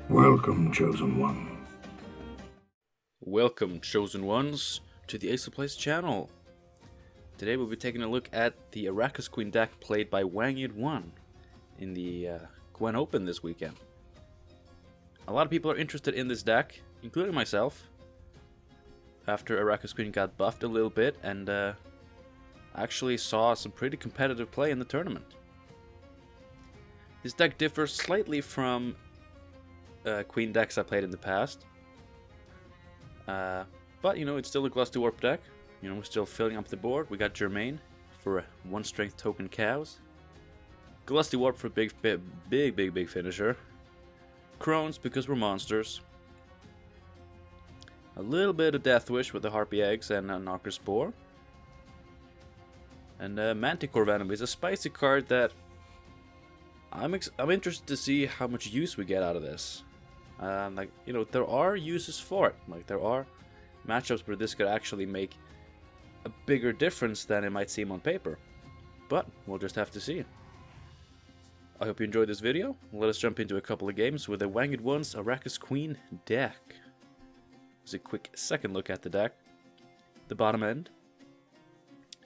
Welcome, Chosen One. Welcome, Chosen Ones, to the Ace of Plays channel. Today we'll be taking a look at the Arachas Queen deck played by Wangid1 in the Gwent Open this weekend. A lot of people are interested in this deck, including myself, after Arachas Queen got buffed a little bit and actually saw some pretty competitive play in the tournament. This deck differs slightly from Queen decks I played in the past. But, you know, it's still a Glusty Warp deck. You know, we're still filling up the board. We got Germain for 1 strength token cows. Glusty Warp for big finisher. Crones because we're monsters. A little bit of Death Wish with the Harpy Eggs and a Knocker Spore. And Manticore Venom is a spicy card that I'm interested to see how much use we get out of this. Like, you know, there are uses for it. Like, there are matchups where this could actually make a bigger difference than it might seem on paper. But we'll just have to see. I hope you enjoyed this video. Let us jump into a couple of games with the Wangid1's Arachas Queen deck. Just a quick second look at the deck, the bottom end,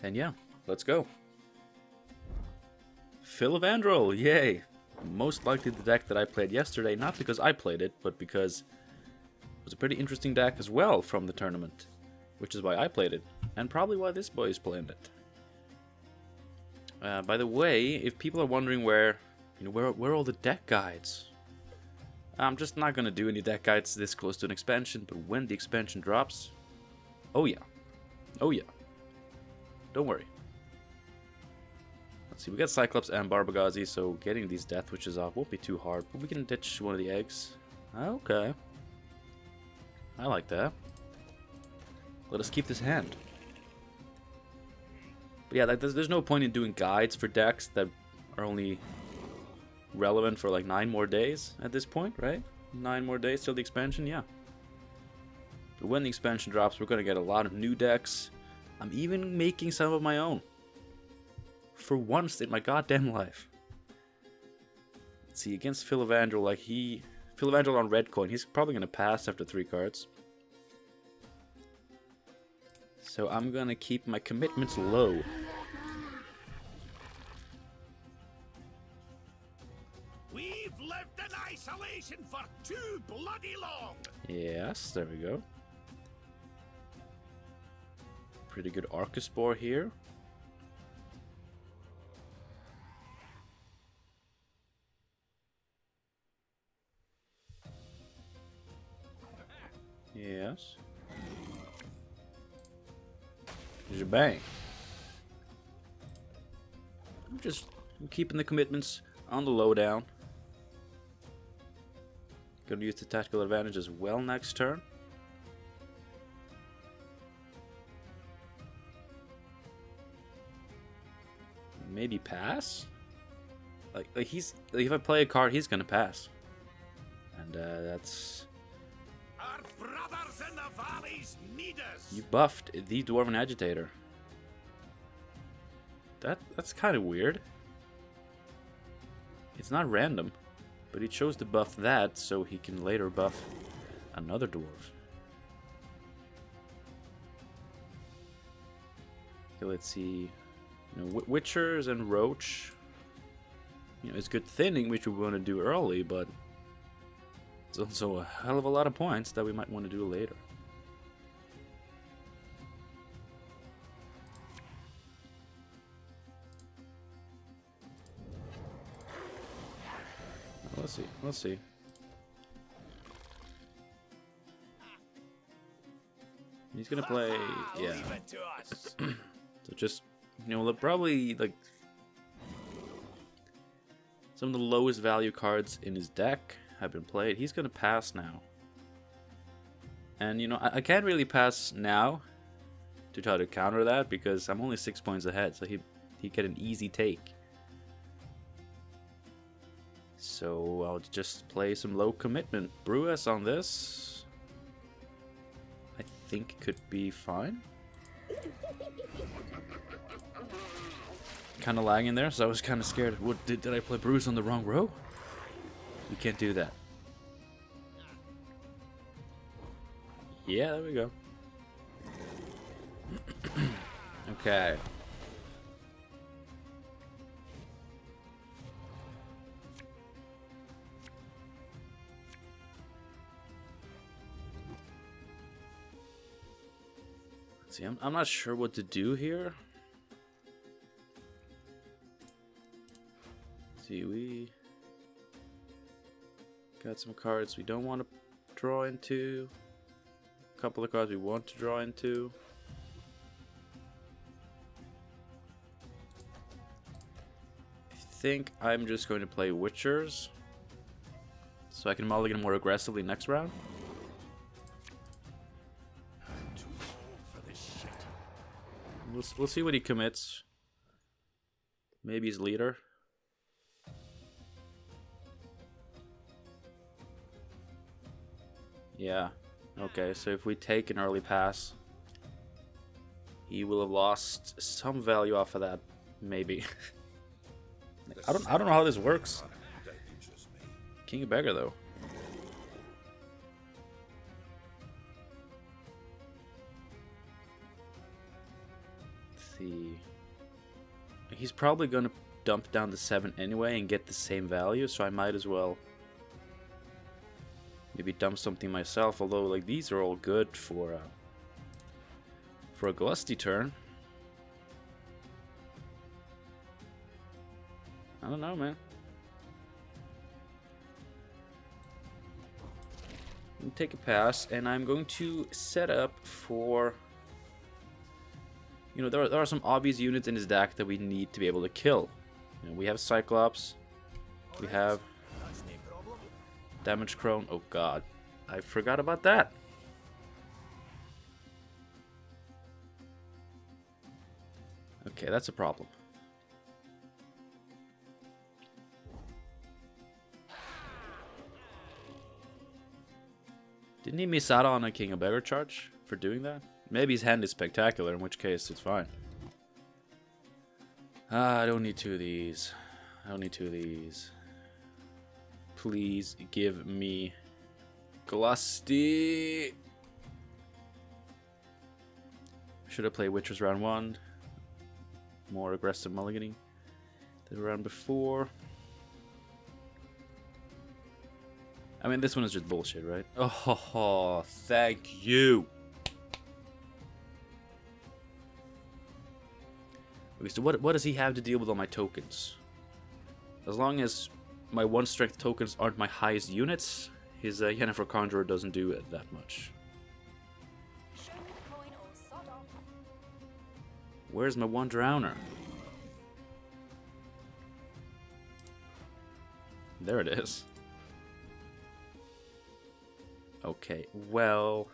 and yeah, let's go. Phillipa, yay! Most likely the deck that I played yesterday, not because I played it, but because it was a pretty interesting deck as well from the tournament, which is why I played it, and probably why this boy is playing it. By the way, if people are wondering where are all the deck guides? I'm just not gonna do any deck guides this close to an expansion, but when the expansion drops, oh yeah, don't worry. Let's see, we got Cyclops and Barbagazi, so getting these Death Witches off won't be too hard, but we can ditch one of the eggs. Okay. I like that. Let us keep this hand. But yeah, there's no point in doing guides for decks that are only relevant for like 9 more days at this point, right? 9 more days till the expansion, yeah. But when the expansion drops, we're gonna get a lot of new decks. I'm even making some of my own. For once in my goddamn life. Let's see, against Phillipa, like Phillipa on red coin, he's probably gonna pass after 3 cards. So I'm gonna keep my commitments low. We've lived in isolation for too bloody long. Yes, there we go. Pretty good Archaspore here. Yes. Bang. I'm keeping the commitments on the lowdown. Gonna use the tactical advantage as well next turn. Maybe pass? Like if I play a card, he's gonna pass. And that's... Our brothers in the valleys need us. You buffed the Dwarven Agitator. That's kind of weird. It's not random, but he chose to buff that so he can later buff another dwarf. Okay, let's see. You know, Witchers and Roach. You know, it's good thinning, which we want to do early, but it's also a hell of a lot of points that we might want to do later. Let's see. He's gonna play, yeah. Leave it to us. So just, you know, probably like some of the lowest value cards in his deck have been played. He's gonna pass now. And you know, I can't really pass now to try to counter that because I'm only 6 points ahead, so he'd get an easy take. So I'll just play some low commitment. Brewess on this, I think could be fine. Kind of lagging there, so I was kind of scared. What, did I play Brewess on the wrong row? We can't do that. Yeah, there we go. Okay. Let's see, I'm not sure what to do here. Let's see, we got some cards we don't want to draw into. A couple of cards we want to draw into. I think I'm just going to play Witchers so I can mulligan more aggressively next round. I'm too old for this shit. We'll see what he commits. Maybe he's leader. Yeah. Okay, so if we take an early pass, he will have lost some value off of that, maybe. I don't know how this works. King of Beggar though. Let's see. He's probably gonna dump down to 7 anyway and get the same value, so I might as well maybe dump something myself, although like these are all good for a Glusty turn. I don't know, man. I'm gonna take a pass, and I'm going to set up for... You know, there are some obvious units in his deck that we need to be able to kill. You know, we have Cyclops. We have Damage Crone. Oh god, I forgot about that. Okay, that's a problem. Didn't he miss out on a King of Beggar charge for doing that? Maybe his hand is spectacular, in which case it's fine. I don't need 2 of these. I don't need 2 of these. Please give me Glusty. Should have played Witchers round 1. More aggressive mulliganing than the round before. I mean, this one is just bullshit, right? Oh, thank you. Okay, so what does he have to deal with all my tokens? As long as my 1 strength tokens aren't my highest units, his Yennefer Conjurer doesn't do it that much. Where's my 1 Drowner? There it is. Okay, well...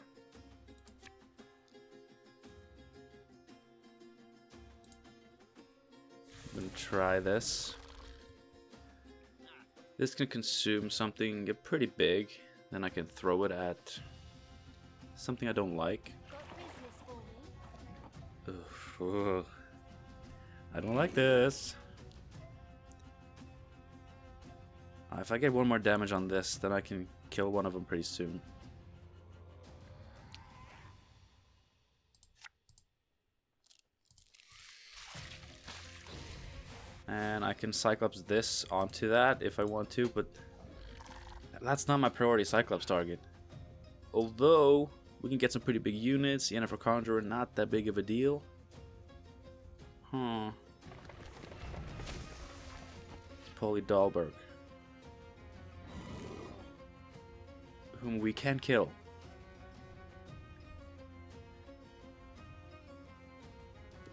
I'm gonna try this. This can consume something pretty big. Then I can throw it at something I don't like. Ugh. I don't like this. If I get 1 more damage on this, then I can kill one of them pretty soon. And I can Cyclops this onto that if I want to, but that's not my priority Cyclops target. Although, we can get some pretty big units. Yennefer Conjurer, not that big of a deal. Polly Dahlberg, whom we can kill.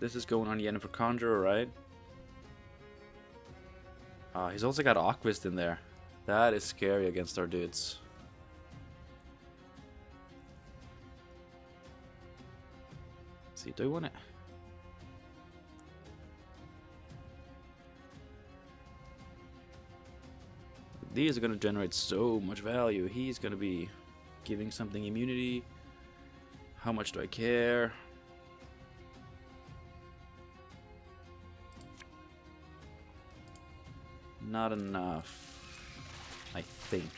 This is going on Yennefer Conjurer, right? He's also got Aquist in there. That is scary against our dudes. Let's see, do we want it? These are going to generate so much value. He's going to be giving something immunity. How much do I care? Not enough, I think.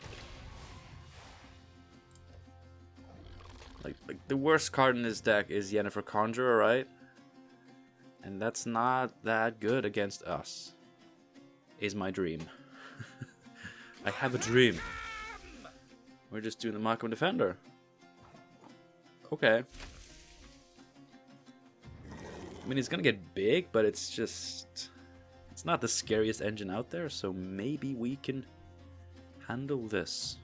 Like the worst card in this deck is Yennefer Conjurer, right? And that's not that good against us. Is my dream. I have a dream. We're just doing the Markham Defender. Okay. I mean, it's gonna get big, but it's just... It's not the scariest engine out there, so maybe we can handle this.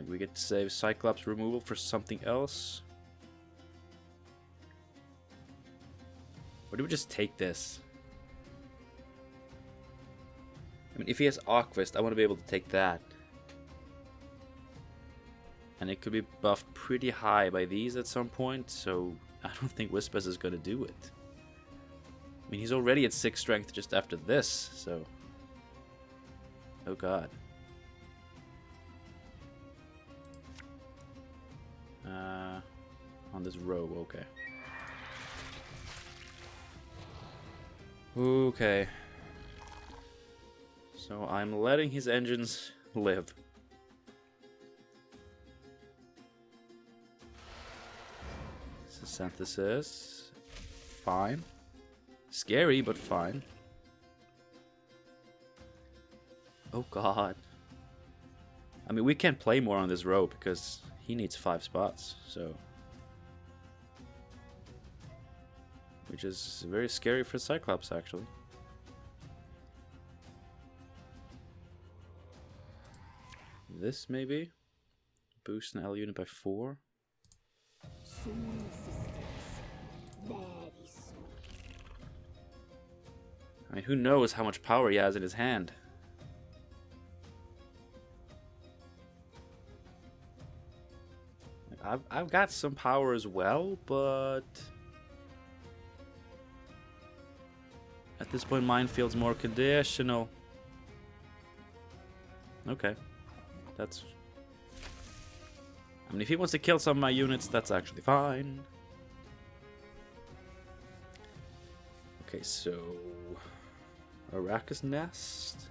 We get to save Cyclops removal for something else. Or do we just take this? I mean, if he has Aquist, I want to be able to take that. And it could be buffed pretty high by these at some point, so I don't think Whispers is going to do it. I mean, he's already at 6 strength just after this, so... Oh god. On this rogue, okay. Okay. So I'm letting his engines live. Synthesis. Fine. Scary, but fine. Oh god. I mean, we can't play more on this row because he needs 5 spots, so... Which is very scary for Cyclops, actually. This, maybe? Boost an L unit by 4. Soon, sisters. Very soon. I mean, who knows how much power he has in his hand? I've got some power as well, but... At this point, Minefield's more conditional. Okay. That's... I mean, if he wants to kill some of my units, that's actually fine. Okay, so... Arachas Nest.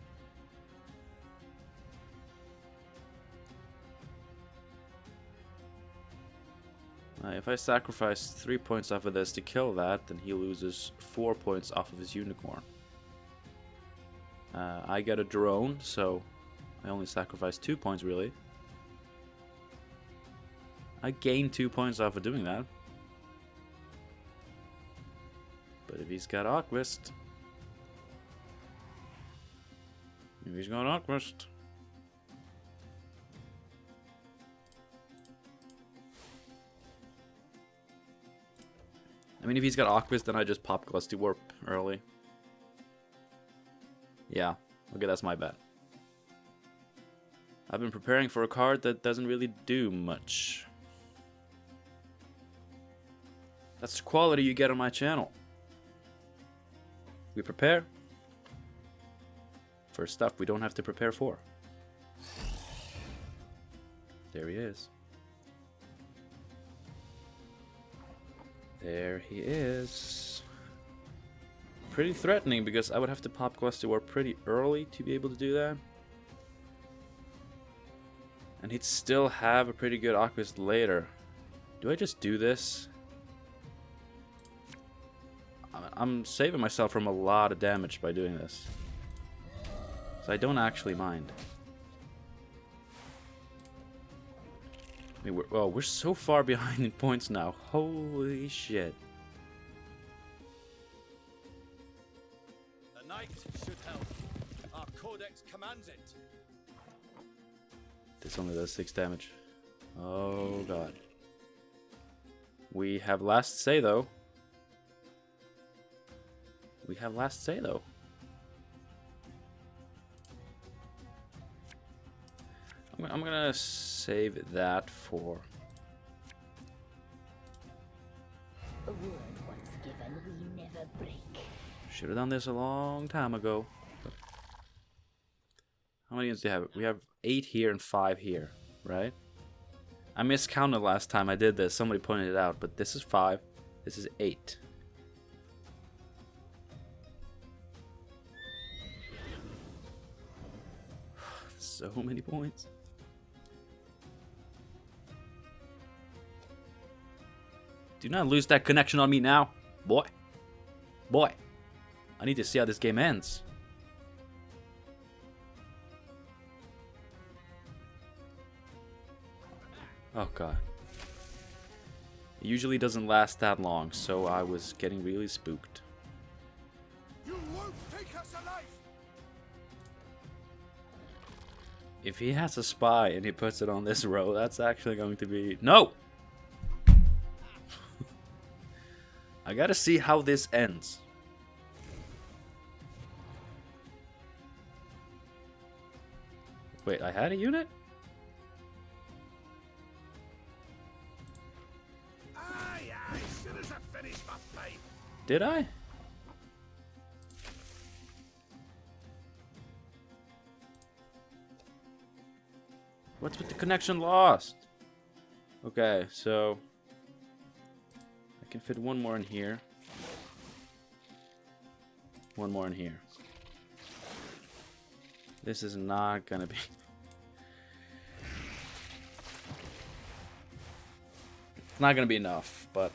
If I sacrifice 3 points off of this to kill that, then he loses 4 points off of his unicorn. I get a drone, so I only sacrifice 2 points really. I gain 2 points off of doing that. But if he's got Aquist... If he's got Aquist... I mean, if he's got Aquist, then I just pop Glusty Warp early. Yeah, okay, that's my bet. I've been preparing for a card that doesn't really do much. That's the quality you get on my channel. We prepare for stuff we don't have to prepare for. There he is. There he is. Pretty threatening because I would have to pop Glusty Warp pretty early to be able to do that. And he'd still have a pretty good Aquist later. Do I just do this? I'm saving myself from a lot of damage by doing this. So I don't actually mind. I mean, we're so far behind in points now. Holy shit. The knight should help. Our codex commands it. This only does 6 damage. Oh god. We have last say though. We have last say though. I'm gonna save that for... A word once given, we never break. Should have done this a long time ago. How many units do you have? We have 8 here and 5 here, right? I miscounted last time I did this. Somebody pointed it out, but this is 5. This is 8. So many points. Do not lose that connection on me now, boy. Boy, I need to see how this game ends. Oh god. It usually doesn't last that long, so I was getting really spooked. You won't take us alive. If he has a spy and he puts it on this row, that's actually going to be... No! I gotta see how this ends. Wait, I had a unit? Aye, aye, soon as I finish my pipe. Did I? What's with the connection lost? Okay, so I can fit one more in here. One more in here. This is not gonna be... It's not gonna be enough, but...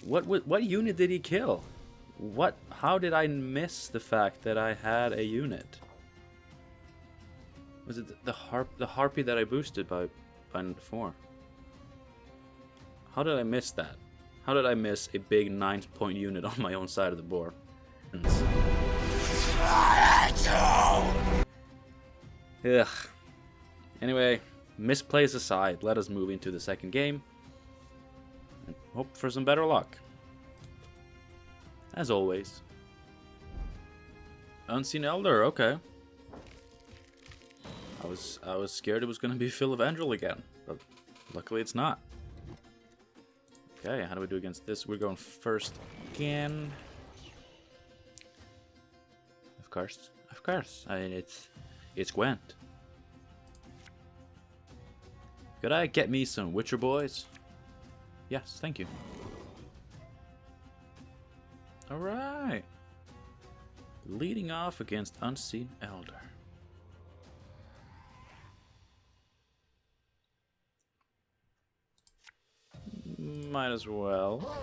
What unit did he kill? How did I miss the fact that I had a unit? Was it the harpy that I boosted by 4? How did I miss that? How did I miss a big 9-point unit on my own side of the board? Ugh. Anyway, misplays aside, let us move into the second game. And hope for some better luck. As always. Unseen Elder, okay. I was scared it was gonna be Phillipa again, but luckily it's not. Okay, how do we do against this? We're going first again. Of course. I mean, it's Gwent. Could I get me some Witcher boys? Yes, thank you. Alright. Leading off against Unseen Elder. Might as well.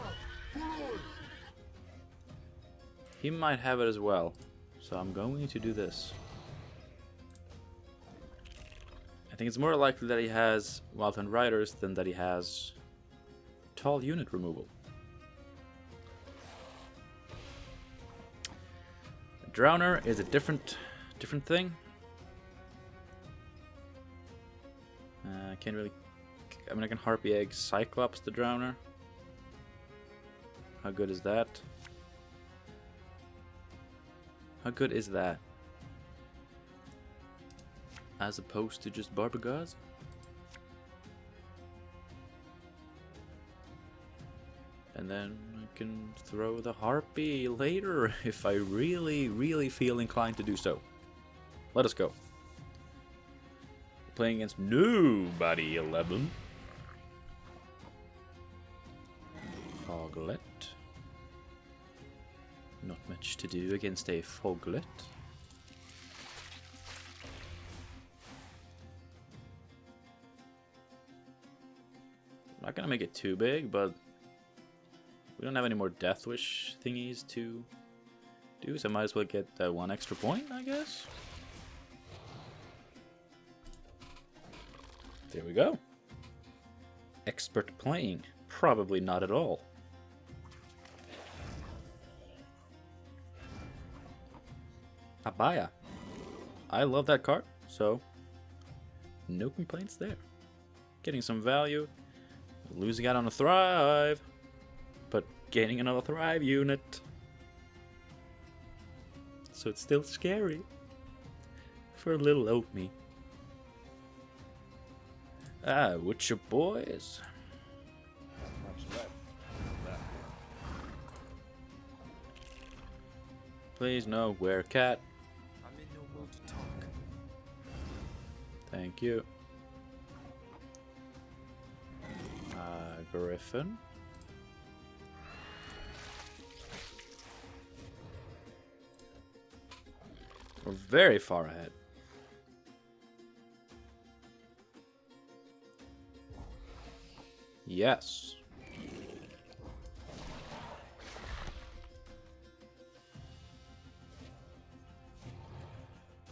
He might have it as well. So I'm going to do this. I think it's more likely that he has Wildland Riders than that he has tall unit removal. Drowner is a different thing. I can't really... I mean, I can Harpy Egg Cyclops the Drowner. How good is that? How good is that? As opposed to just Barbagaz? And then I can throw the Harpy later if I really feel inclined to do so. Let us go. Playing against nobody 11. Foglet. Not much to do against a Foglet. I'm not gonna make it too big, but we don't have any more Death Wish thingies to do, so I might as well get that 1 extra point, I guess. There we go. Expert playing. Probably not at all. Abaya. I love that card, so no complaints there. Getting some value. Losing out on a Thrive, but gaining another Thrive unit. So it's still scary for a little old me. Ah, Witcher boys. Please no, Werecat. I'm in no mood to talk. Thank you. Griffin. We're very far ahead. Yes.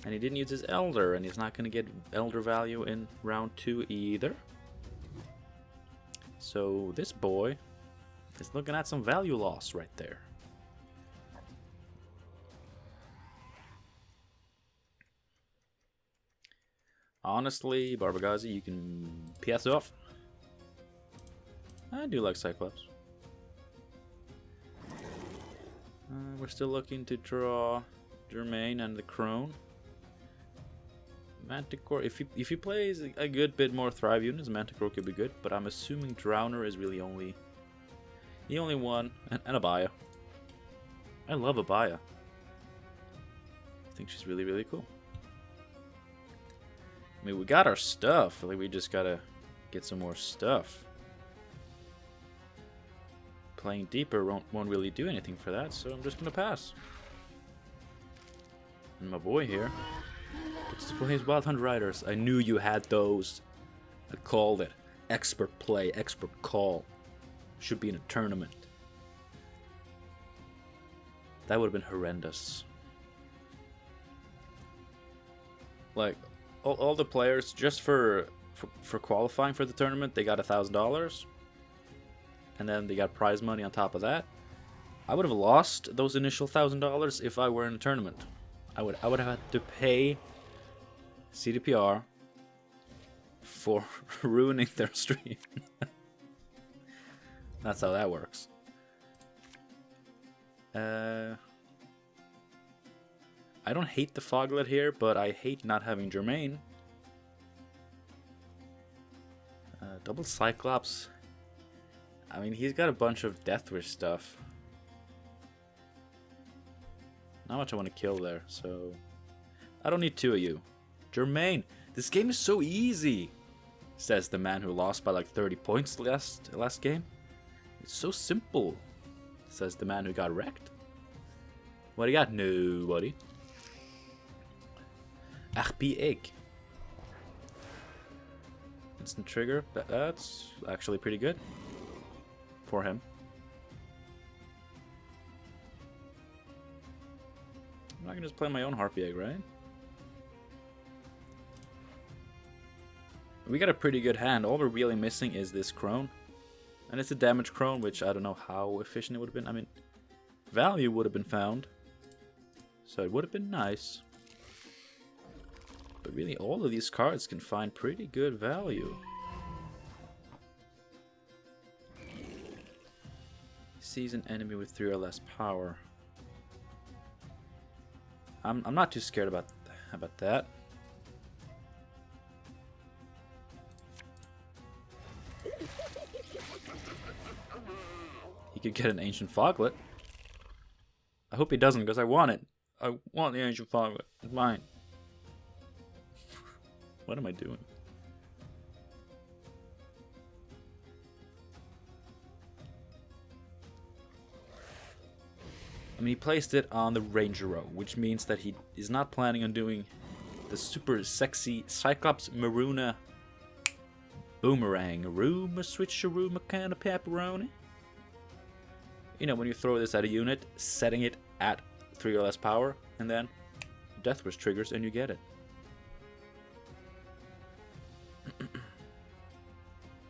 And he didn't use his Elder, and he's not going to get Elder value in round 2 either. So this boy is looking at some value loss right there. Honestly, Barbagazi, you can PS off. I do like Cyclops. We're still looking to draw Germain and the Crone. Manticore, if he plays a good bit more Thrive units, Manticore could be good, but I'm assuming Drowner is really the only one, and Abaya. I love Abaya. I think she's really, really cool. I mean, we got our stuff, like we just gotta get some more stuff. Playing deeper won't really do anything for that, so I'm just gonna pass. And my boy here gets to play his Wild Hunt Riders. I knew you had those. I called it. Expert play, expert call. Should be in a tournament. That would have been horrendous. Like, all the players, just for qualifying for the tournament, they got $1,000. And then they got prize money on top of that. I would have lost those initial $1,000 if I were in a tournament. I would have had to pay CDPR for ruining their stream. That's how that works. I don't hate the Foglet here, but I hate not having Germain. Double Cyclops. I mean, he's got a bunch of Deathwish stuff. Not much I want to kill there, so... I don't need 2 of you. Germain, this game is so easy, says the man who lost by like 30 points last game. It's so simple, says the man who got wrecked. What do you got? Nobody. Arpi egg. Instant trigger. That's actually pretty good for him. I can just play my own Harpy Egg, right? We got a pretty good hand. All we're really missing is this Crone. And it's a damage Crone, which I don't know how efficient it would have been. I mean, value would have been found. So it would have been nice. But really, all of these cards can find pretty good value. Sees an enemy with 3 or less power. I'm not too scared about that. He could get an Ancient Foglet. I hope he doesn't, because I want it. I want the Ancient Foglet. It's mine. What am I doing? I mean, he placed it on the Ranger row, which means that he is not planning on doing the super sexy Cyclops Maruna Boomerang. Room, a switch, a room, a can of pepperoni. You know, when you throw this at a unit, setting it at 3 or less power, and then Deathwish triggers and you get it.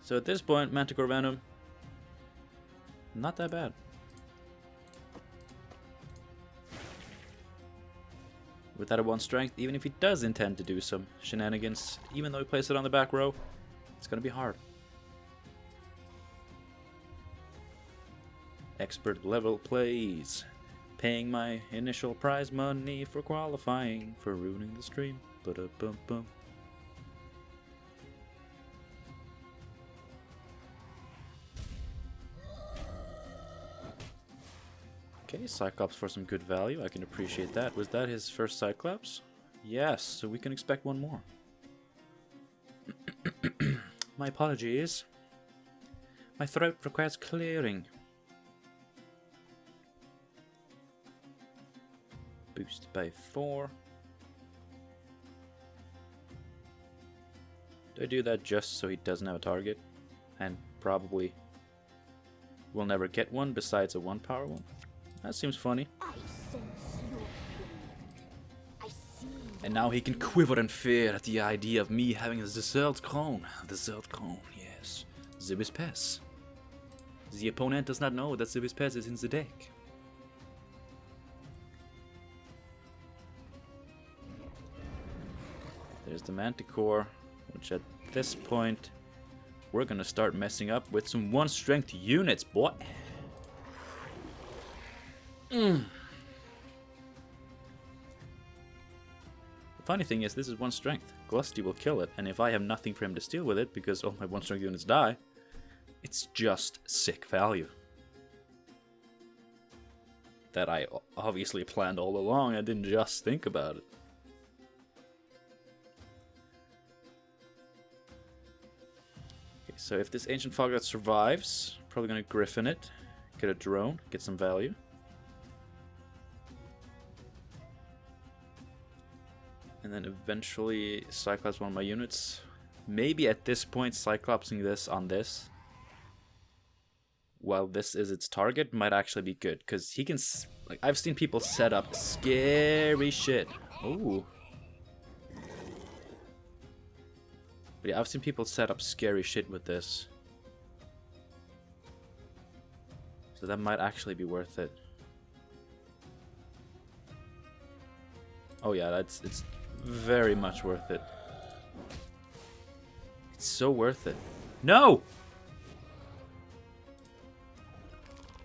So at this point, Manticore Venom, not that bad. With that at 1 strength, even if he does intend to do some shenanigans, even though he plays it on the back row, it's gonna be hard. Expert level plays. Paying my initial prize money for qualifying for ruining the stream. Ba-da-bum-bum. Okay, Cyclops for some good value. I can appreciate that. Was that his first Cyclops? Yes, so we can expect one more. My apologies. My throat requires clearing. Boost by 4. Do I do that just so he doesn't have a target? And probably will never get one besides a 1-power one? That seems funny. I sense your pain. I see. And now he can quiver in fear at the idea of me having the Zeld Crown. The Zeld Crown, yes. Zibis Pes. The opponent does not know that Zibis Pes is in the deck. There's the Manticore, which at this point we're gonna start messing up with some 1-strength units, boy. The funny thing is, this is 1 strength. Glusty will kill it, and if I have nothing for him to steal with it, because all my 1-strength units die, it's just sick value. That I obviously planned all along, I didn't just think about it. Okay, so if this Ancient Foggot survives, probably gonna Griffin it, get a drone, get some value. And then eventually Cyclops one of my units. Maybe at this point Cyclopsing this on this, while this is its target, might actually be good. Because he can, like, I've seen people set up scary shit. Ooh. But yeah, I've seen people set up scary shit with this. So that might actually be worth it. Oh yeah, it's very much worth it. It's so worth it. No!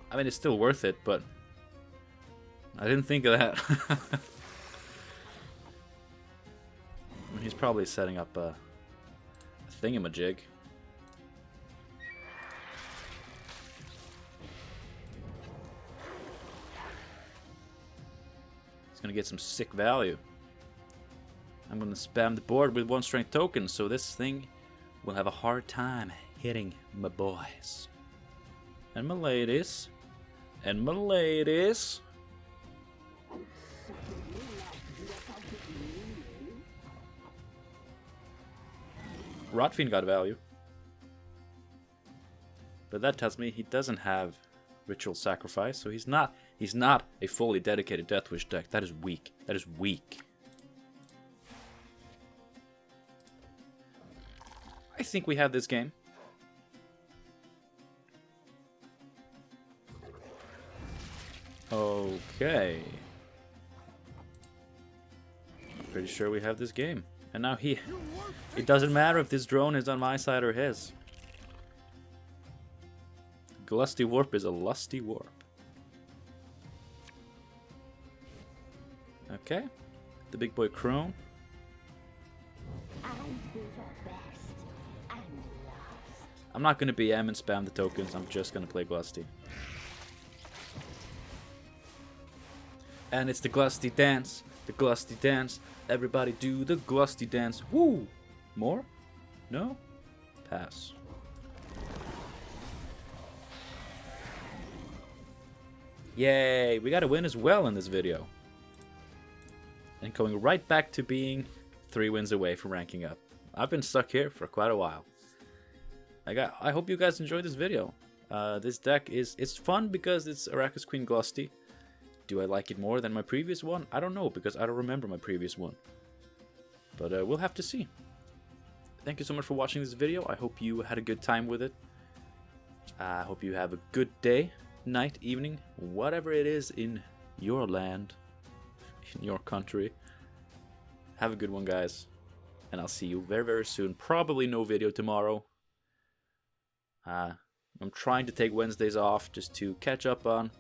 I mean, it's still worth it, but I didn't think of that. I mean, he's probably setting up a thingamajig. He's gonna get some sick value. I'm gonna spam the board with 1-strength tokens, so this thing will have a hard time hitting my boys. And my ladies. And my ladies. Rotfiend got value. But that tells me he doesn't have Ritual Sacrifice, so he's not a fully dedicated Deathwish deck. That is weak. That is weak. I think we have this game. Okay. I'm pretty sure we have this game. And now it doesn't matter if this drone is on my side or his. Glusty Warp is a lusty warp. Okay. The big boy Crone. I'm not going to BM and spam the tokens. I'm just going to play Glusty. And it's the Glusty dance. The Glusty dance. Everybody do the Glusty dance. Woo! More? No? Pass. Yay! We got a win as well in this video. And going right back to being 3 wins away from ranking up. I've been stuck here for quite a while. I hope you guys enjoyed this video. This deck it's fun because it's Arachas Queen Glusty. Do I like it more than my previous one? I don't know, because I don't remember my previous one. But we'll have to see. Thank you so much for watching this video. I hope you had a good time with it. I hope you have a good day, night, evening, whatever it is in your land, in your country. Have a good one, guys. And I'll see you very, very soon. Probably no video tomorrow. I'm trying to take Wednesdays off just to catch up on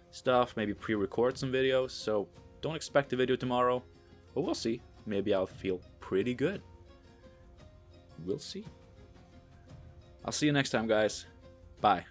stuff, maybe pre-record some videos, so don't expect a video tomorrow, but we'll see. Maybe I'll feel pretty good. We'll see. I'll see you next time, guys. Bye.